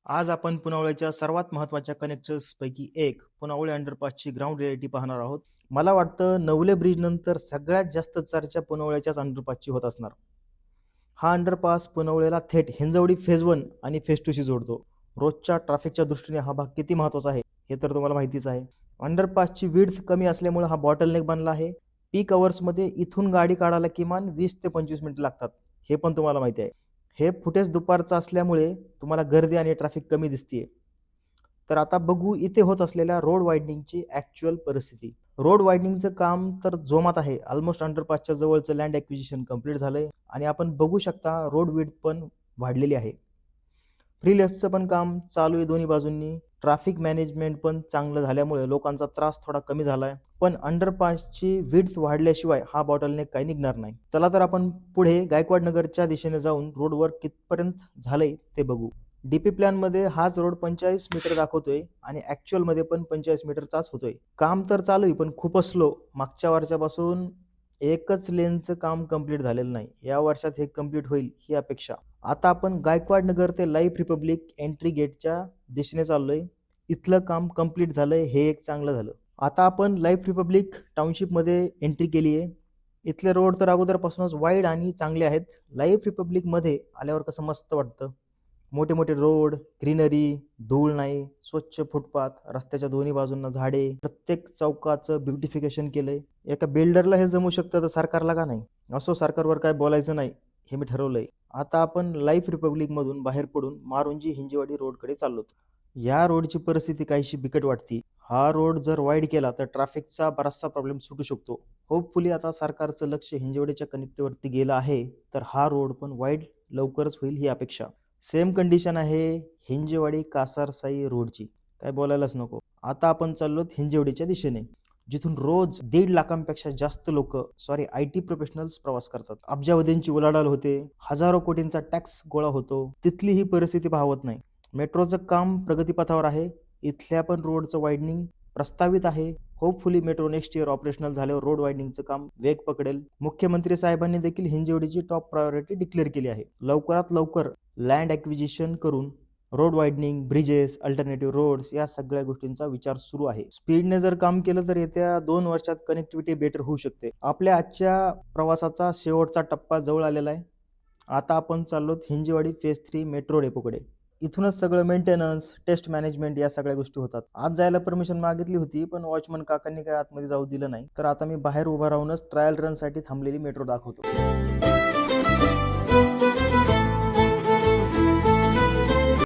आज आपण पुनावळ्याच्या सर्वात महत्त्वाच्या कनेक्टर्सपैकी एक पुनावळे अंडरपासची ग्राउंड रियालिटी पाहणार आहोत. मला वाटतं नवले ब्रिज नंतर सगळ्यात जास्त चर्चा पुनावळ्याच्याच अंडरपासची होत असणार. हा अंडरपास पुनावळ्याला थेट हिंजवडी फेज 1 आणि फेज 2 शी जोडतो. रोजच्या ट्रॅफिकच्या दृष्टीने हा भाग किती महत्त्वाचा आहे हे तर तुम्हाला माहितीच आहे. अंडरपासची विड्थ कमी असल्यामुळे हा बॉटलनेक बनला आहे. पीक अवर्समध्ये इथून गाडी काढायला किमान 20 ते 25 मिनिटं लागतात, हे पण तुम्हाला माहिती आहे. हे फुटेज दुपारचं असल्यामुळे तुम्हाला गर्दी आणि ट्रॅफिक कमी दिसतीये. तर आता बघू इथे होत असलेल्या रोड वायडनिंगची ॲक्च्युअल परिस्थिती. रोड वायडनिंगचं काम तर जोमात आहे. ऑलमोस्ट अंडरपासच्या जवळचं लँड ॲक्विजिशन कंप्लीट झालंय आणि आपण बघू शकता रोड विड्थ पण वाढलेली आहे. फ्री लेफ्टचं पण काम चालू आहे दोन्ही बाजूंनी. ट्रॅफिक मॅनेजमेंट पण चांगलं झाल्यामुळे लोकांचा त्रास थोडा कमी झालाय. पण अंडरपासची विड्थ वाढल्याशिवाय हा बॉटलनेक काही निघणार नाही. चला तर आपण पुढे गायकवाड नगरच्या दिशेने जाऊन रोडवर कितपर्यंत झालंय ते बघू. डीपी प्लॅनमध्ये हाच रोड 45 मीटर दाखवतोय आणि ॲक्च्युअलमध्ये पण 45 मीटरचाच होतोय. काम तर चालू आहे पण खूपच स्लो. मागच्या वर्षापासून एकच लेनचं काम कंप्लीट झालेलं नाही. या वर्षात हे कंप्लीट होईल ही अपेक्षा. आता आपण गायकवाड नगर ते लाईफ रिपब्लिक एंट्री गेटच्या दिशेने चाललोय. इथलं काम कंप्लीट झालंय, हे एक चांगलं झालं. आता आपण लाईफ रिपब्लिक टाउनशिपमध्ये एंट्री केली आहे. इथले रोड तर अगोदरपासूनच वाईड आणि चांगले आहेत. लाईफ रिपब्लिकमध्ये आल्यावर कसं मस्त वाटतं. मोठे मोठे रोड, ग्रीनरी, धूळ नाही, स्वच्छ फुटपाथ, रस्त्याच्या दोन्ही बाजूंना झाडे, प्रत्येक चौकाचं ब्युटिफिकेशन केलंय. एका बिल्डरला हे जमू शकतं तर सरकारला का नाही? असो, सरकारवर काय बोलायचं नाही हे मी ठरवलंय. आता आपण लाईफ रिपब्लिकमधून बाहेर पडून मारुंजी हिंजेवाडी रोडकडे चाललो. या रोडची परिस्थिती काहीशी बिकट वाटते. हा रोड जर वाईड केला तर ट्रॅफिकचा बराचसा प्रॉब्लेम सुटू शकतो. होपफुली आता सरकारचं लक्ष हिंजेवाडीच्या कनेक्टिव्हिटीवरती गेलं आहे तर हा रोड पण वाईड लवकरच होईल ही अपेक्षा. सेम कंडिशन आहे हिंजेवाडी कासारसाई रोडची, काय बोलायलाच नको. आता आपण चाललो हिंजेवाडीच्या दिशेने, जिथून रोज 1.5 लाखांपेक्षा जास्त लोक IT प्रोफेशनल्स प्रवास करतात. अब्जावधींची उलाढाल होते, हजारो कोटींचा टॅक्स गोळा होतो. तिथली ही परिस्थिती पाहवत नाही. मेट्रोचं काम प्रगतीपथावर आहे. इथल्या पण रोडचं वाईडनिंग प्रस्तावित आहे. Hopefully metro next year operational झाल्यावर रोड वाईडनिंगचं काम वेग पकडेल. मुख्यमंत्री साहेबांनी देखील हिंजेवाडीची टॉप प्रायोरिटी डिक्लेअर केली आहे. लवकरात लवकर लँड ॲक्विजिशन करून रोड वाईडनिंग, ब्रिजेस, अल्टरनेटिव्ह रोड्स या सगळ्या गोष्टींचा विचार सुरू आहे. स्पीडने जर काम केलं तर येत्या 2 वर्षात कनेक्टिव्हिटी बेटर होऊ शकते. आपल्या आजच्या प्रवासाचा शेवटचा टप्पा जवळ आलेला आहे. आता आपण चाललो हिंजेवाडी फेज 3 मेट्रो डेपोकडे. इथूनच सगळं मेंटेनन्स, टेस्ट मॅनेजमेंट या सगळ्या गोष्टी होतात. आज जायला परमिशन मागितली होती पण वॉचमन काकांनी काय आतमध्ये जाऊ दिलं नाही. तर आता मी बाहेर उभा राहूनच ट्रायल रनसाठी थांबलेली मेट्रो दाखवतो.